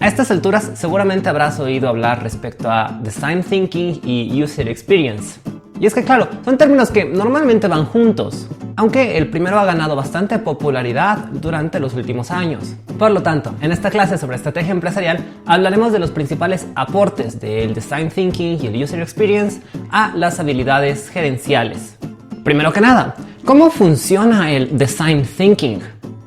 A estas alturas seguramente habrás oído hablar respecto a Design Thinking y User Experience. Y es que claro, son términos que normalmente van juntos, aunque el primero ha ganado bastante popularidad durante los últimos años. Por lo tanto, en esta clase sobre estrategia empresarial hablaremos de los principales aportes del Design Thinking y el User Experience a las habilidades gerenciales. Primero que nada, ¿cómo funciona el Design Thinking?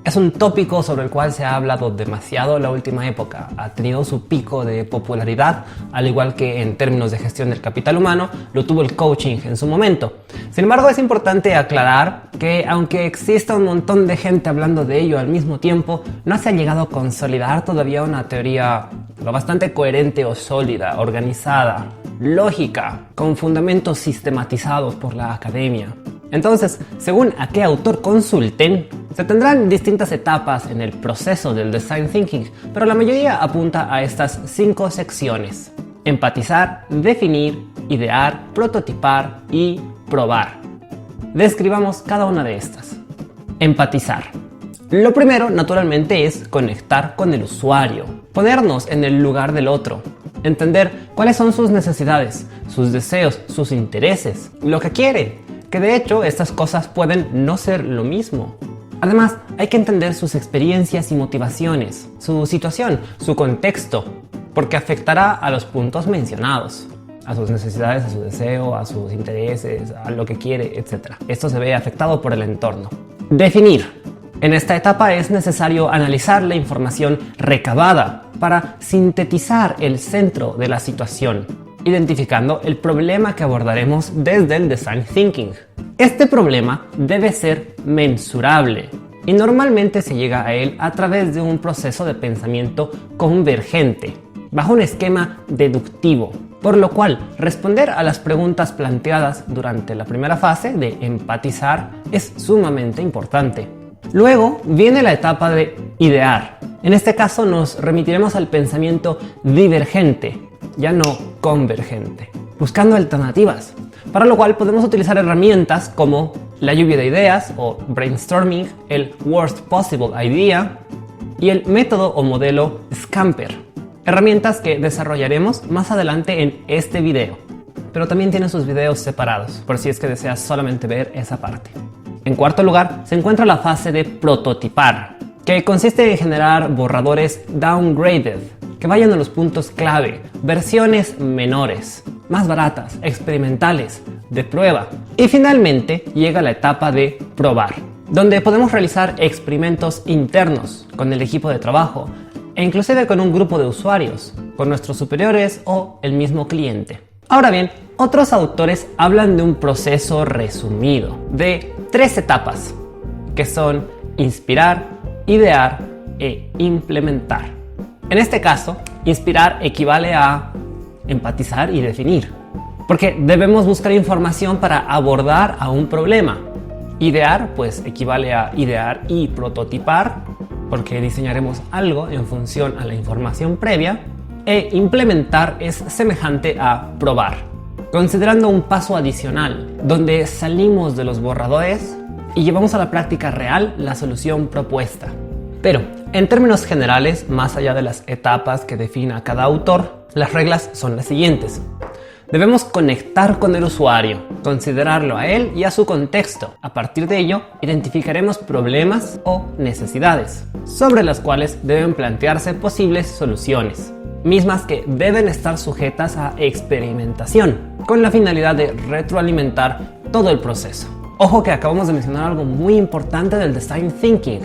Es un tópico sobre el cual se ha hablado demasiado en la última época. Ha tenido su pico de popularidad, al igual que en términos de gestión del capital humano, lo tuvo el coaching en su momento. Sin embargo, es importante aclarar que aunque exista un montón de gente hablando de ello al mismo tiempo, no se ha llegado a consolidar todavía una teoría lo bastante coherente o sólida, organizada, lógica, con fundamentos sistematizados por la academia. Entonces, según a qué autor consulten, se tendrán distintas etapas en el proceso del Design Thinking, pero la mayoría apunta a estas 5 secciones: empatizar, definir, idear, prototipar y probar. Describamos cada una de estas. Empatizar. Lo primero, naturalmente, es conectar con el usuario, ponernos en el lugar del otro, entender cuáles son sus necesidades, sus deseos, sus intereses, lo que quiere. Que de hecho estas cosas pueden no ser lo mismo. Además, hay que entender sus experiencias y motivaciones, su situación, su contexto, porque afectará a los puntos mencionados, a sus necesidades, a su deseo, a sus intereses, a lo que quiere, etc. Esto se ve afectado por el entorno. Definir. En esta etapa es necesario analizar la información recabada para sintetizar el centro de la situación, identificando el problema que abordaremos desde el Design Thinking. Este problema debe ser mensurable y normalmente se llega a él a través de un proceso de pensamiento convergente, bajo un esquema deductivo, por lo cual responder a las preguntas planteadas durante la primera fase de empatizar es sumamente importante. Luego viene la etapa de idear. En este caso nos remitiremos al pensamiento divergente, ya no convergente, buscando alternativas, para lo cual podemos utilizar herramientas como la lluvia de ideas o brainstorming, el worst possible idea y el método o modelo Scamper, herramientas que desarrollaremos más adelante en este video, pero también tiene sus videos separados por si es que deseas solamente ver esa parte. En cuarto lugar se encuentra la fase de prototipar, que consiste en generar borradores downgraded que vayan a los puntos clave, versiones menores, más baratas, experimentales, de prueba. Y finalmente llega la etapa de probar, donde podemos realizar experimentos internos con el equipo de trabajo e inclusive con un grupo de usuarios, con nuestros superiores o el mismo cliente. Ahora bien, otros autores hablan de un proceso resumido de 3 etapas, que son inspirar, idear e implementar. En este caso, inspirar equivale a empatizar y definir, porque debemos buscar información para abordar a un problema. Idear, pues equivale a idear y prototipar, porque diseñaremos algo en función a la información previa, e implementar es semejante a probar, considerando un paso adicional, donde salimos de los borradores y llevamos a la práctica real la solución propuesta. Pero, en términos generales, más allá de las etapas que defina cada autor, las reglas son las siguientes. Debemos conectar con el usuario, considerarlo a él y a su contexto. A partir de ello, identificaremos problemas o necesidades, sobre las cuales deben plantearse posibles soluciones, mismas que deben estar sujetas a experimentación, con la finalidad de retroalimentar todo el proceso. Ojo que acabamos de mencionar algo muy importante del Design Thinking: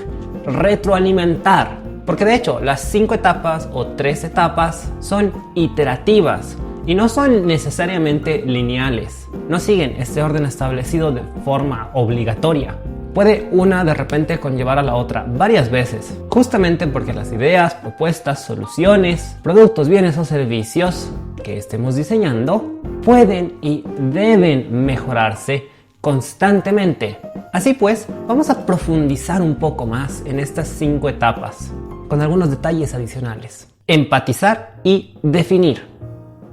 retroalimentar, porque de hecho las 5 etapas o 3 etapas son iterativas y no son necesariamente lineales, no siguen este orden establecido de forma obligatoria. Puede una de repente conllevar a la otra varias veces, justamente porque las ideas, propuestas, soluciones, productos, bienes o servicios que estemos diseñando pueden y deben mejorarse constantemente. Así pues, vamos a profundizar un poco más en estas 5 etapas, con algunos detalles adicionales. Empatizar y definir.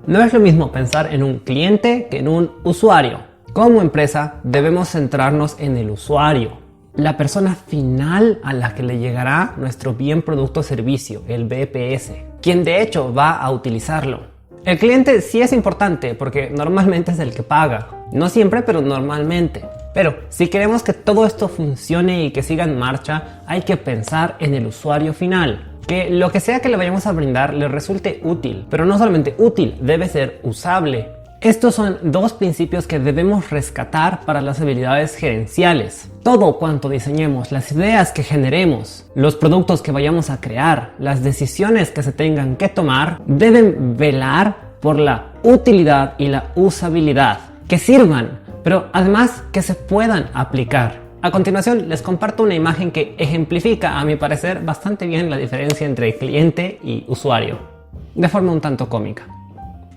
No es lo mismo pensar en un cliente que en un usuario. Como empresa, debemos centrarnos en el usuario, la persona final a la que le llegará nuestro bien, producto o servicio, el BPS. quien de hecho va a utilizarlo. El cliente sí es importante porque normalmente es el que paga. No siempre, pero normalmente. Pero si queremos que todo esto funcione y que siga en marcha, hay que pensar en el usuario final. Que lo que sea que le vayamos a brindar le resulte útil, pero no solamente útil, debe ser usable. Estos son dos principios que debemos rescatar para las habilidades gerenciales. Todo cuanto diseñemos, las ideas que generemos, los productos que vayamos a crear, las decisiones que se tengan que tomar, deben velar por la utilidad y la usabilidad. Que sirvan, pero además que se puedan aplicar. A continuación les comparto una imagen que ejemplifica, a mi parecer, bastante bien la diferencia entre cliente y usuario, de forma un tanto cómica.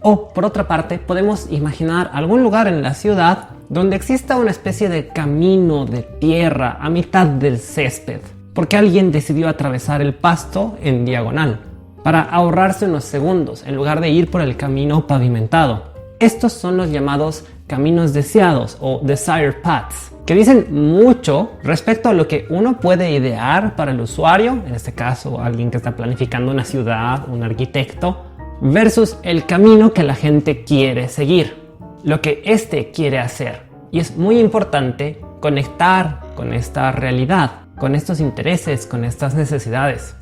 O, por otra parte, podemos imaginar algún lugar en la ciudad donde exista una especie de camino de tierra a mitad del césped, porque alguien decidió atravesar el pasto en diagonal, para ahorrarse unos segundos en lugar de ir por el camino pavimentado. Estos son los llamados caminos deseados o desired paths, que dicen mucho respecto a lo que uno puede idear para el usuario, en este caso alguien que está planificando una ciudad, un arquitecto, versus el camino que la gente quiere seguir, lo que éste quiere hacer. Y es muy importante conectar con esta realidad, con estos intereses, con estas necesidades.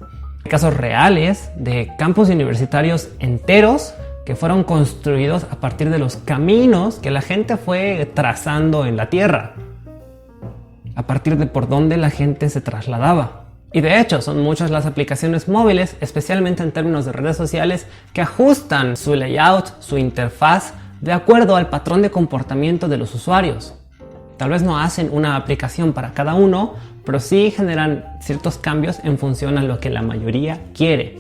Hay casos reales de campus universitarios enteros que fueron construidos a partir de los caminos que la gente fue trazando en la tierra, a partir de por dónde la gente se trasladaba. Y de hecho son muchas las aplicaciones móviles, especialmente en términos de redes sociales, que ajustan su layout, su interfaz, de acuerdo al patrón de comportamiento de los usuarios. Tal vez no hacen una aplicación para cada uno, pero sí generan ciertos cambios en función a lo que la mayoría quiere.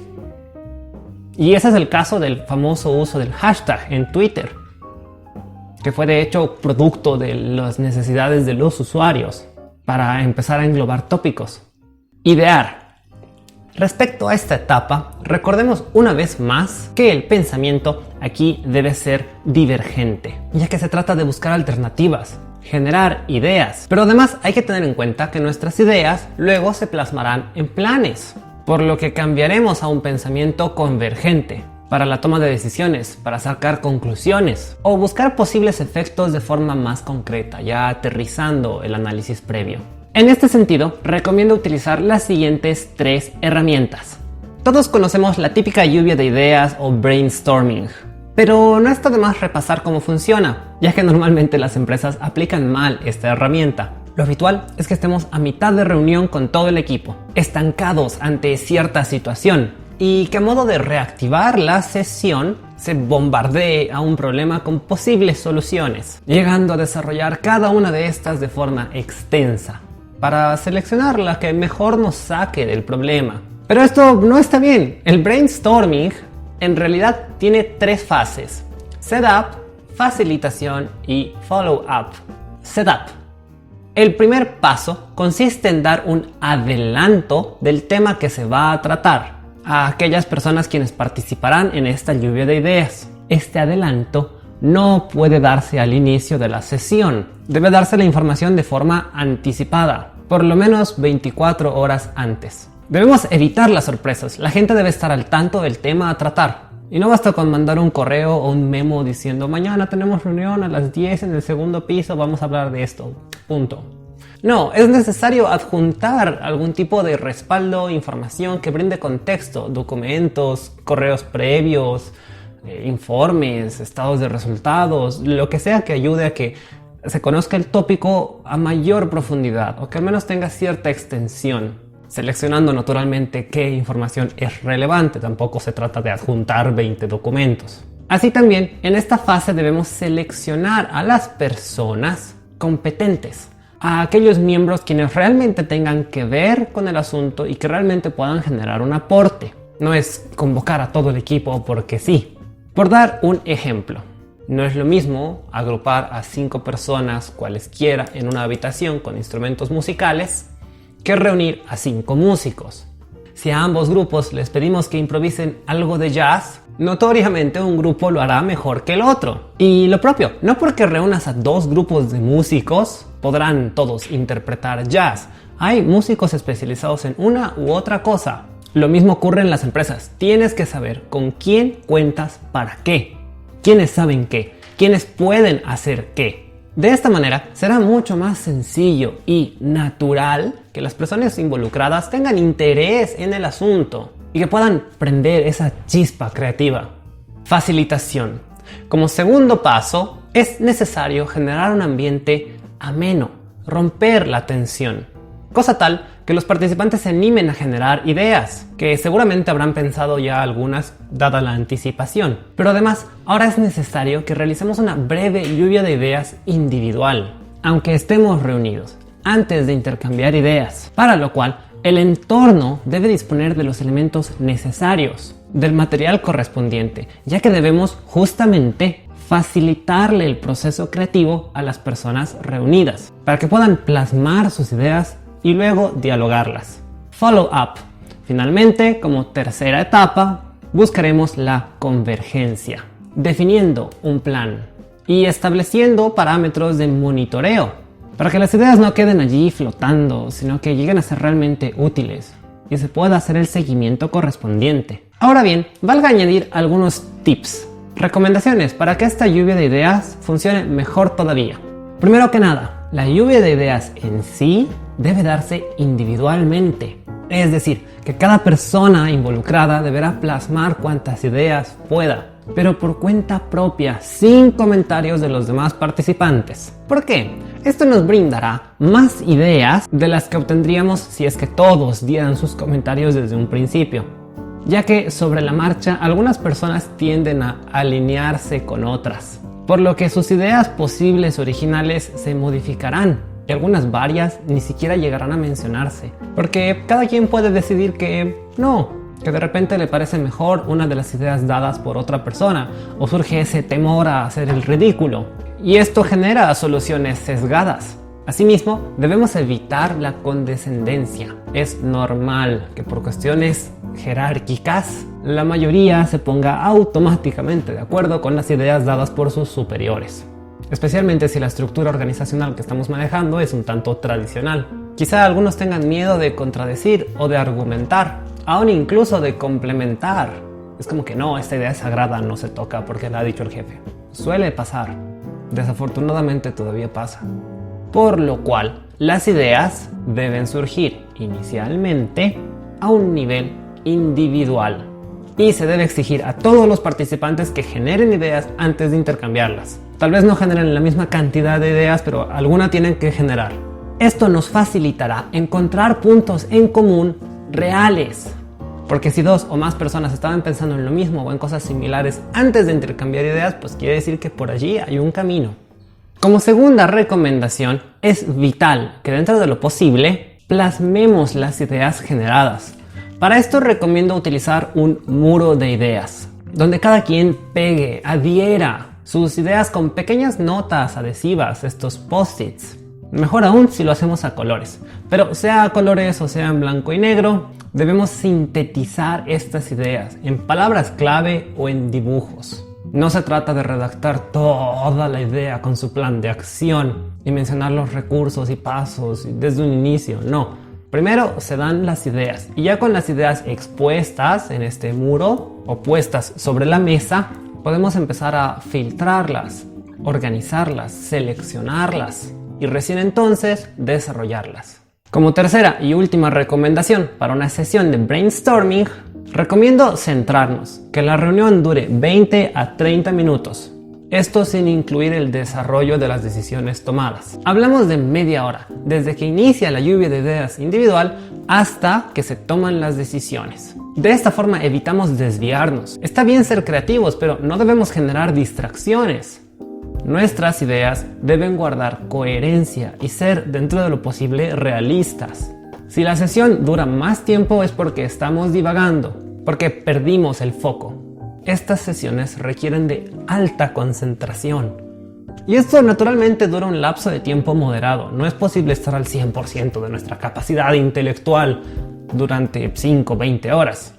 Y ese es el caso del famoso uso del hashtag en Twitter, que fue de hecho producto de las necesidades de los usuarios para empezar a englobar tópicos. Idear. Respecto a esta etapa, recordemos una vez más que el pensamiento aquí debe ser divergente, ya que se trata de buscar alternativas, generar ideas, pero además hay que tener en cuenta que nuestras ideas luego se plasmarán en planes, por lo que cambiaremos a un pensamiento convergente para la toma de decisiones, para sacar conclusiones o buscar posibles efectos de forma más concreta, ya aterrizando el análisis previo. En este sentido, recomiendo utilizar las siguientes 3 herramientas. Todos conocemos la típica lluvia de ideas o brainstorming, pero no está de más repasar cómo funciona, ya que normalmente las empresas aplican mal esta herramienta. Lo habitual es que estemos a mitad de reunión con todo el equipo, estancados ante cierta situación, y que a modo de reactivar la sesión se bombardee a un problema con posibles soluciones, llegando a desarrollar cada una de estas de forma extensa, para seleccionar la que mejor nos saque del problema. Pero esto no está bien. El brainstorming en realidad tiene 3 fases: setup, facilitación y follow-up. Setup. El primer paso consiste en dar un adelanto del tema que se va a tratar a aquellas personas quienes participarán en esta lluvia de ideas. Este adelanto no puede darse al inicio de la sesión. Debe darse la información de forma anticipada, por lo menos 24 horas antes. Debemos evitar las sorpresas. La gente debe estar al tanto del tema a tratar. Y no basta con mandar un correo o un memo diciendo mañana tenemos reunión a las 10 en el segundo piso, vamos a hablar de esto. Punto. No, es necesario adjuntar algún tipo de respaldo, información que brinde contexto, documentos, correos previos, informes, estados de resultados, lo que sea que ayude a que se conozca el tópico a mayor profundidad o que al menos tenga cierta extensión, seleccionando naturalmente qué información es relevante. Tampoco se trata de adjuntar 20 documentos. Así también, en esta fase debemos seleccionar a las personas competentes, a aquellos miembros quienes realmente tengan que ver con el asunto y que realmente puedan generar un aporte. No es convocar a todo el equipo porque sí. Por dar un ejemplo, no es lo mismo agrupar a 5 personas cualesquiera en una habitación con instrumentos musicales que reunir a 5 músicos. Si a ambos grupos les pedimos que improvisen algo de jazz, notoriamente un grupo lo hará mejor que el otro. Y lo propio, no porque reúnas a 2 grupos de músicos podrán todos interpretar jazz. Hay músicos especializados en una u otra cosa. Lo mismo ocurre en las empresas. Tienes que saber con quién cuentas para qué, quiénes saben qué, quiénes pueden hacer qué. De esta manera será mucho más sencillo y natural que las personas involucradas tengan interés en el asunto y que puedan prender esa chispa creativa. Facilitación. Como segundo paso, es necesario generar un ambiente ameno, romper la tensión, cosa tal que los participantes se animen a generar ideas, que seguramente habrán pensado ya algunas dada la anticipación. Pero además, ahora es necesario que realicemos una breve lluvia de ideas individual, aunque estemos reunidos, antes de intercambiar ideas, para lo cual el entorno debe disponer de los elementos necesarios, del material correspondiente, ya que debemos justamente facilitarle el proceso creativo a las personas reunidas, para que puedan plasmar sus ideas y luego dialogarlas. Follow up. Finalmente, como tercera etapa, buscaremos la convergencia, definiendo un plan y estableciendo parámetros de monitoreo, para que las ideas no queden allí flotando, sino que lleguen a ser realmente útiles y se pueda hacer el seguimiento correspondiente. Ahora bien, valga añadir algunos tips, recomendaciones para que esta lluvia de ideas funcione mejor todavía. Primero que nada, la lluvia de ideas en sí debe darse individualmente. Es decir, que cada persona involucrada deberá plasmar cuantas ideas pueda, pero por cuenta propia, sin comentarios de los demás participantes. ¿Por qué? Esto nos brindará más ideas de las que obtendríamos si es que todos dieran sus comentarios desde un principio, ya que sobre la marcha algunas personas tienden a alinearse con otras, por lo que sus ideas posibles originales se modificarán y algunas varias ni siquiera llegarán a mencionarse, porque cada quien puede decidir que de repente le parece mejor una de las ideas dadas por otra persona, o surge ese temor a hacer el ridículo, y esto genera soluciones sesgadas. Asimismo, debemos evitar la condescendencia. Es normal que por cuestiones jerárquicas la mayoría se ponga automáticamente de acuerdo con las ideas dadas por sus superiores, especialmente si la estructura organizacional que estamos manejando es un tanto tradicional. Quizá algunos tengan miedo de contradecir o de argumentar, aún incluso de complementar. Es como que no, esta idea es sagrada, no se toca porque la ha dicho el jefe. Suele pasar, desafortunadamente todavía pasa. Por lo cual, las ideas deben surgir inicialmente a un nivel individual y se debe exigir a todos los participantes que generen ideas antes de intercambiarlas. Tal vez no generen la misma cantidad de ideas, pero alguna tienen que generar. Esto nos facilitará encontrar puntos en común reales, porque si dos o más personas estaban pensando en lo mismo o en cosas similares antes de intercambiar ideas, pues quiere decir que por allí hay un camino. Como segunda recomendación, es vital que dentro de lo posible plasmemos las ideas generadas. Para esto recomiendo utilizar un muro de ideas, donde cada quien pegue, adhiera sus ideas con pequeñas notas adhesivas, estos post-its. Mejor aún si lo hacemos a colores, pero sea a colores o sea en blanco y negro, debemos sintetizar estas ideas en palabras clave o en dibujos. No se trata de redactar toda la idea con su plan de acción y mencionar los recursos y pasos desde un inicio, no. Primero se dan las ideas y ya con las ideas expuestas en este muro o puestas sobre la mesa, podemos empezar a filtrarlas, organizarlas, seleccionarlas y recién entonces desarrollarlas. Como tercera y última recomendación para una sesión de brainstorming, recomiendo centrarnos, que la reunión dure 20 a 30 minutos. Esto sin incluir el desarrollo de las decisiones tomadas. Hablamos de media hora, desde que inicia la lluvia de ideas individual hasta que se toman las decisiones. De esta forma evitamos desviarnos. Está bien ser creativos, pero no debemos generar distracciones. Nuestras ideas deben guardar coherencia y ser, dentro de lo posible, realistas. Si la sesión dura más tiempo es porque estamos divagando, porque perdimos el foco. Estas sesiones requieren de alta concentración. Y esto naturalmente dura un lapso de tiempo moderado. No es posible estar al 100% de nuestra capacidad intelectual durante 5 o 20 horas.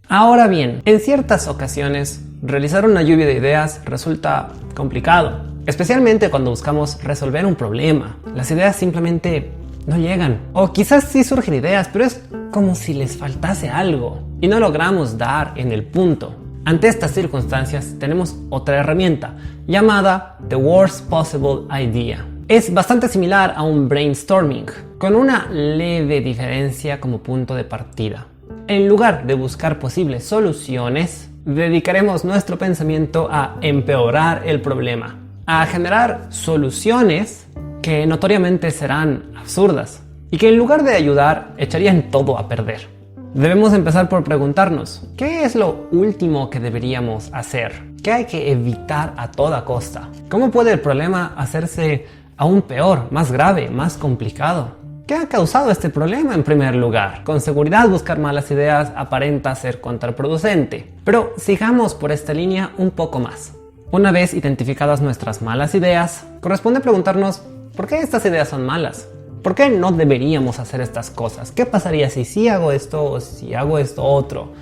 Ahora bien, en ciertas ocasiones, realizar una lluvia de ideas resulta complicado, especialmente cuando buscamos resolver un problema. Las ideas simplemente no llegan. O quizás sí surgen ideas, pero es como si les faltase algo y no logramos dar en el punto. Ante estas circunstancias tenemos otra herramienta llamada The Worst Possible Idea. Es bastante similar a un brainstorming, con una leve diferencia como punto de partida. En lugar de buscar posibles soluciones, dedicaremos nuestro pensamiento a empeorar el problema, a generar soluciones que notoriamente serán absurdas y que en lugar de ayudar echarían todo a perder. Debemos empezar por preguntarnos, ¿qué es lo último que deberíamos hacer? ¿Qué hay que evitar a toda costa? ¿Cómo puede el problema hacerse aún peor, más grave, más complicado? ¿Qué ha causado este problema en primer lugar? Con seguridad buscar malas ideas aparenta ser contraproducente, pero sigamos por esta línea un poco más. Una vez identificadas nuestras malas ideas, corresponde preguntarnos ¿por qué estas ideas son malas? ¿Por qué no deberíamos hacer estas cosas? ¿Qué pasaría si sí hago esto o si hago esto otro?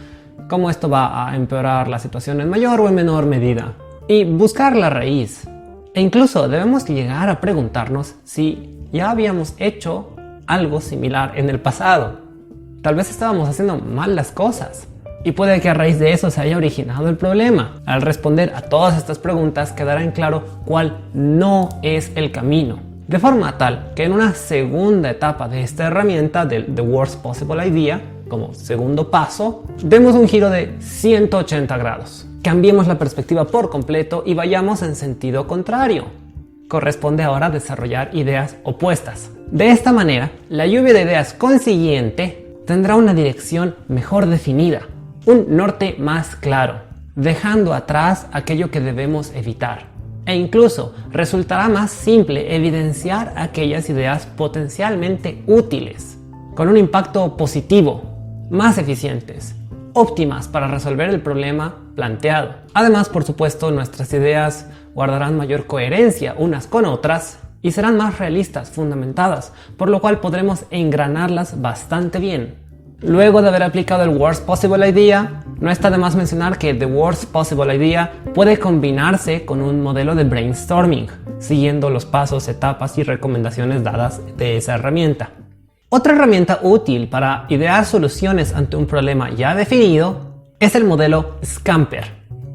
¿Cómo esto va a empeorar la situación en mayor o en menor medida? Y buscar la raíz. E incluso debemos llegar a preguntarnos si ya habíamos hecho algo similar en el pasado. Tal vez estábamos haciendo mal las cosas y puede que a raíz de eso se haya originado el problema. Al responder a todas estas preguntas quedará en claro cuál no es el camino, de forma tal que en una segunda etapa de esta herramienta del The Worst Possible Idea, como segundo paso, demos un giro de 180 grados. Cambiemos la perspectiva por completo y vayamos en sentido contrario. Corresponde ahora desarrollar ideas opuestas. De esta manera, la lluvia de ideas consiguiente tendrá una dirección mejor definida, un norte más claro, dejando atrás aquello que debemos evitar. E incluso resultará más simple evidenciar aquellas ideas potencialmente útiles, con un impacto positivo, más eficientes, óptimas para resolver el problema planteado. Además, por supuesto, nuestras ideas guardarán mayor coherencia unas con otras y serán más realistas, fundamentadas, por lo cual podremos engranarlas bastante bien. Luego de haber aplicado el Worst Possible Idea, no está de más mencionar que The Worst Possible Idea puede combinarse con un modelo de brainstorming, siguiendo los pasos, etapas y recomendaciones dadas de esa herramienta. Otra herramienta útil para idear soluciones ante un problema ya definido es el modelo Scamper,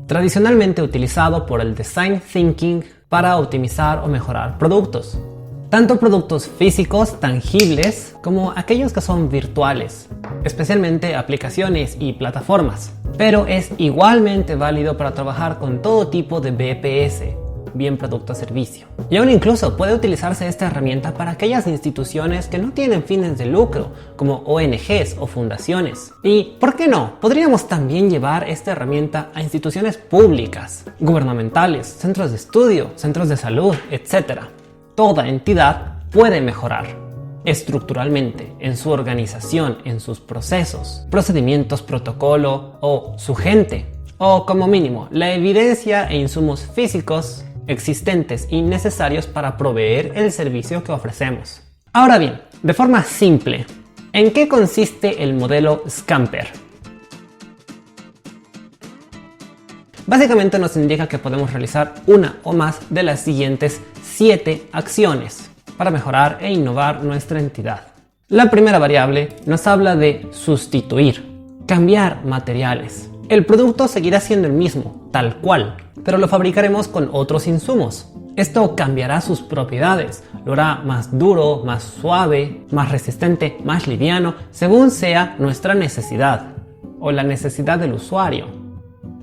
tradicionalmente utilizado por el Design Thinking para optimizar o mejorar productos. Tanto productos físicos, tangibles, como aquellos que son virtuales, especialmente aplicaciones y plataformas. Pero es igualmente válido para trabajar con todo tipo de BPS, bien producto o servicio. Y aún incluso puede utilizarse esta herramienta para aquellas instituciones que no tienen fines de lucro, como ONGs o fundaciones. Y, ¿por qué no? Podríamos también llevar esta herramienta a instituciones públicas, gubernamentales, centros de estudio, centros de salud, etc. Toda entidad puede mejorar estructuralmente en su organización, en sus procesos, procedimientos, protocolo o su gente, o como mínimo la evidencia e insumos físicos existentes y necesarios para proveer el servicio que ofrecemos. Ahora bien, de forma simple, ¿en qué consiste el modelo Scamper? Básicamente nos indica que podemos realizar una o más de las siguientes 7 acciones para mejorar e innovar nuestra entidad. La primera variable nos habla de sustituir, cambiar materiales. El producto seguirá siendo el mismo, tal cual, pero lo fabricaremos con otros insumos. Esto cambiará sus propiedades, lo hará más duro, más suave, más resistente, más liviano, según sea nuestra necesidad o la necesidad del usuario.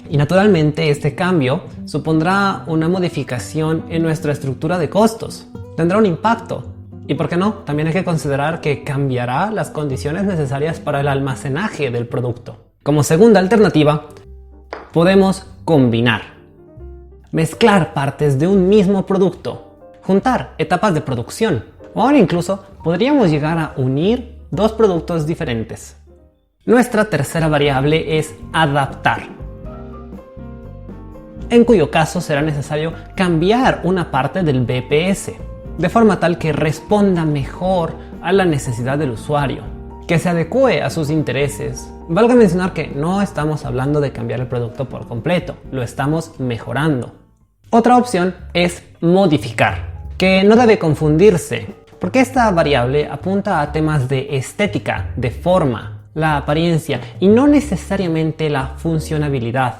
Y naturalmente este cambio supondrá una modificación en nuestra estructura de costos. Tendrá un impacto. Y por qué no, también hay que considerar que cambiará las condiciones necesarias para el almacenaje del producto. Como segunda alternativa, podemos combinar, mezclar partes de un mismo producto, juntar etapas de producción, o ahora incluso podríamos llegar a unir dos productos diferentes. Nuestra tercera variable es adaptar, en cuyo caso será necesario cambiar una parte del BPS, de forma tal que responda mejor a la necesidad del usuario, que se adecue a sus intereses. Valga mencionar que no estamos hablando de cambiar el producto por completo, lo estamos mejorando. Otra opción es modificar, que no debe confundirse, porque esta variable apunta a temas de estética, de forma, la apariencia y no necesariamente la funcionabilidad.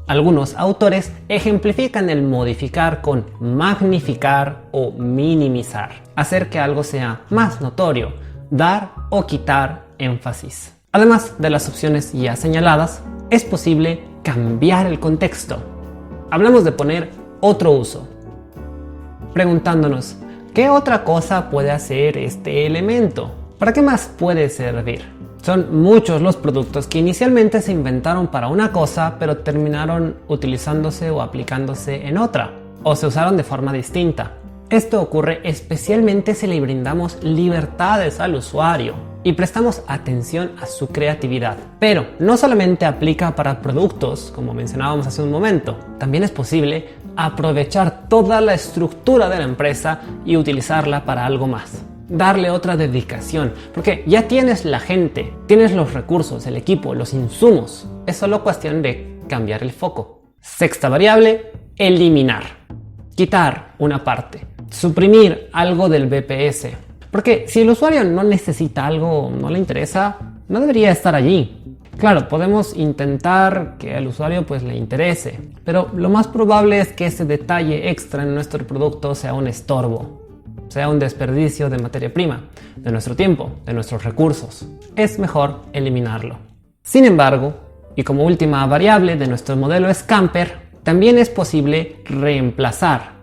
Algunos autores ejemplifican el modificar con magnificar o minimizar, hacer que algo sea más notorio, dar o quitar énfasis. Además de las opciones ya señaladas, es posible cambiar el contexto. Hablamos de poner otro uso, preguntándonos, ¿qué otra cosa puede hacer este elemento? ¿Para qué más puede servir? Son muchos los productos que inicialmente se inventaron para una cosa, pero terminaron utilizándose o aplicándose en otra, o se usaron de forma distinta. Esto ocurre especialmente si le brindamos libertades al usuario y prestamos atención a su creatividad. Pero no solamente aplica para productos, como mencionábamos hace un momento, también es posible aprovechar toda la estructura de la empresa y utilizarla para algo más. Darle otra dedicación, porque ya tienes la gente, tienes los recursos, el equipo, los insumos. Es solo cuestión de cambiar el foco. Sexta variable, eliminar. Quitar una parte. Suprimir algo del BPS. Porque si el usuario no necesita algo, no le interesa, no debería estar allí. Claro, podemos intentar que al usuario le interese, pero lo más probable es que ese detalle extra en nuestro producto sea un estorbo, sea un desperdicio de materia prima, de nuestro tiempo, de nuestros recursos. Es mejor eliminarlo. Sin embargo, y como última variable de nuestro modelo Scamper, también es posible reemplazar.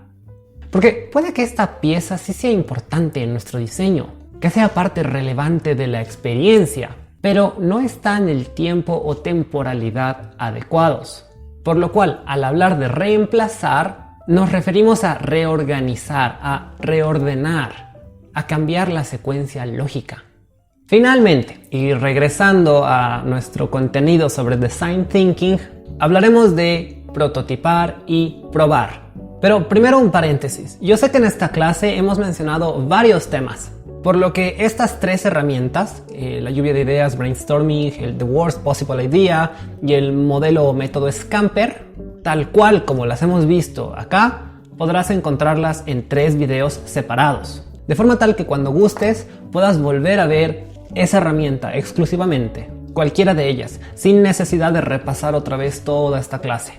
Porque puede que esta pieza sí sea importante en nuestro diseño, que sea parte relevante de la experiencia, pero no está en el tiempo o temporalidad adecuados. Por lo cual, al hablar de reemplazar, nos referimos a reorganizar, a reordenar, a cambiar la secuencia lógica. Finalmente, y regresando a nuestro contenido sobre Design Thinking, hablaremos de prototipar y probar. Pero primero un paréntesis. Yo sé que en esta clase hemos mencionado varios temas, por lo que estas tres herramientas, la lluvia de ideas, brainstorming, el The Worst Possible Idea y el modelo o método Scamper, tal cual como las hemos visto acá, podrás encontrarlas en 3 videos separados, de forma tal que cuando gustes puedas volver a ver esa herramienta exclusivamente, cualquiera de ellas, sin necesidad de repasar otra vez toda esta clase.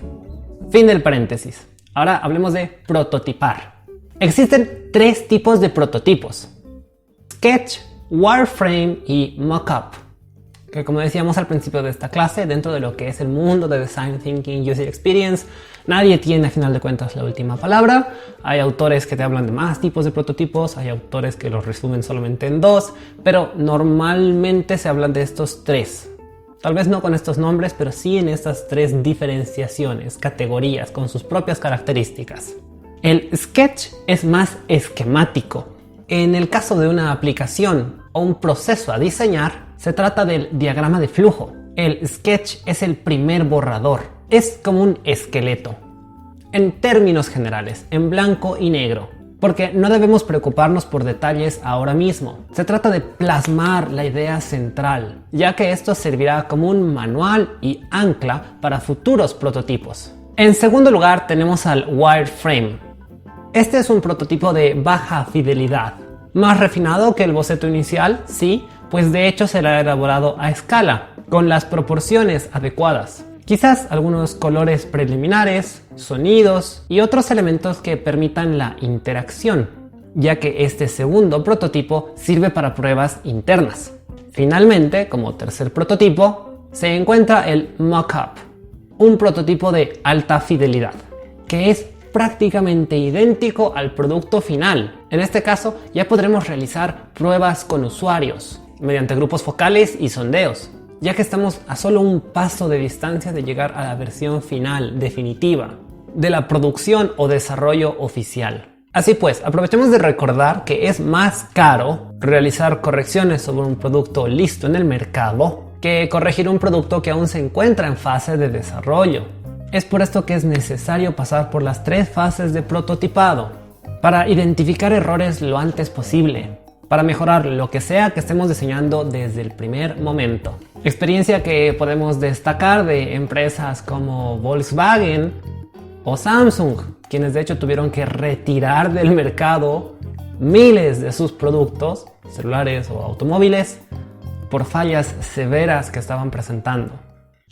Fin del paréntesis. Ahora hablemos de prototipar. Existen 3 tipos de prototipos: Sketch, Wireframe y Mockup, que como decíamos al principio de esta clase, dentro de lo que es el mundo de Design Thinking, User Experience, nadie tiene a final de cuentas la última palabra. Hay autores que te hablan de más tipos de prototipos, hay autores que los resumen solamente en 2, pero normalmente se hablan de estos 3. Tal vez no con estos nombres, pero sí en estas 3 diferenciaciones, categorías, con sus propias características. El sketch es más esquemático. En el caso de una aplicación o un proceso a diseñar, se trata del diagrama de flujo. El sketch es el primer borrador. Es como un esqueleto. En términos generales, en blanco y negro. Porque no debemos preocuparnos por detalles ahora mismo. Se trata de plasmar la idea central, ya que esto servirá como un manual y ancla para futuros prototipos. En segundo lugar tenemos al wireframe. Este es un prototipo de baja fidelidad, más refinado que el boceto inicial, sí, pues de hecho será elaborado a escala, con las proporciones adecuadas. Quizás algunos colores preliminares, sonidos y otros elementos que permitan la interacción, ya que este segundo prototipo sirve para pruebas internas. Finalmente, como tercer prototipo, se encuentra el mockup, un prototipo de alta fidelidad, que es prácticamente idéntico al producto final. En este caso, ya podremos realizar pruebas con usuarios, mediante grupos focales y sondeos, ya que estamos a solo un paso de distancia de llegar a la versión final, definitiva, de la producción o desarrollo oficial. Así pues, aprovechemos de recordar que es más caro realizar correcciones sobre un producto listo en el mercado que corregir un producto que aún se encuentra en fase de desarrollo. Es por esto que es necesario pasar por las 3 fases de prototipado para identificar errores lo antes posible, para mejorar lo que sea que estemos diseñando desde el primer momento. Experiencia que podemos destacar de empresas como Volkswagen o Samsung, quienes de hecho tuvieron que retirar del mercado miles de sus productos, celulares o automóviles, por fallas severas que estaban presentando.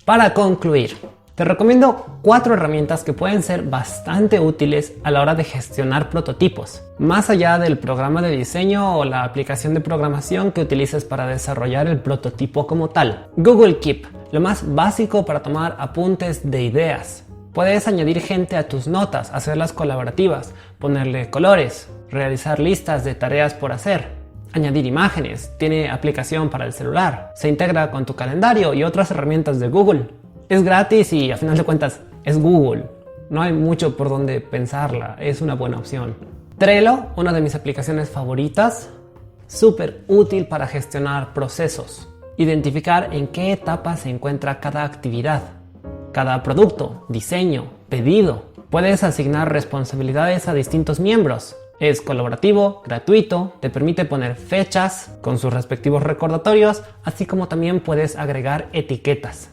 Para concluir, te recomiendo 4 herramientas que pueden ser bastante útiles a la hora de gestionar prototipos, más allá del programa de diseño o la aplicación de programación que utilices para desarrollar el prototipo como tal. Google Keep, lo más básico para tomar apuntes de ideas. Puedes añadir gente a tus notas, hacerlas colaborativas, ponerle colores, realizar listas de tareas por hacer, añadir imágenes, tiene aplicación para el celular, se integra con tu calendario y otras herramientas de Google. Es gratis y a final de cuentas es Google. No hay mucho por donde pensarla, es una buena opción. Trello, una de mis aplicaciones favoritas, súper útil para gestionar procesos, identificar en qué etapa se encuentra cada actividad, cada producto, diseño, pedido. Puedes asignar responsabilidades a distintos miembros. Es colaborativo, gratuito, te permite poner fechas con sus respectivos recordatorios, así como también puedes agregar etiquetas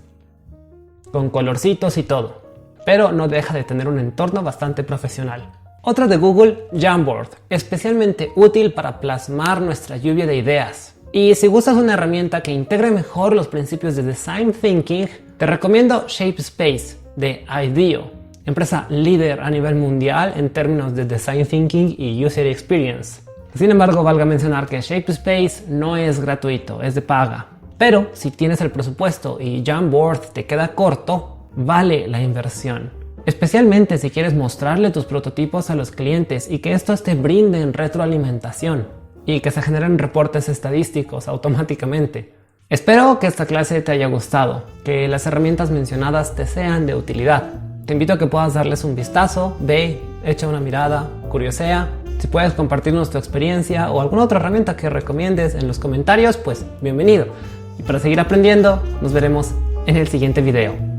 con colorcitos y todo, pero no deja de tener un entorno bastante profesional. Otra de Google, Jamboard, especialmente útil para plasmar nuestra lluvia de ideas. Y si gustas una herramienta que integre mejor los principios de Design Thinking, te recomiendo Shapespace de IDEO, empresa líder a nivel mundial en términos de Design Thinking y User Experience. Sin embargo, valga mencionar que Shapespace no es gratuito, es de paga. Pero si tienes el presupuesto y Jamboard te queda corto, vale la inversión. Especialmente si quieres mostrarle tus prototipos a los clientes y que estos te brinden retroalimentación y que se generen reportes estadísticos automáticamente. Espero que esta clase te haya gustado, que las herramientas mencionadas te sean de utilidad. Te invito a que puedas darles un vistazo, ve, echa una mirada, curiosea. Si puedes compartirnos tu experiencia o alguna otra herramienta que recomiendes en los comentarios, pues bienvenido. Y para seguir aprendiendo, nos veremos en el siguiente video.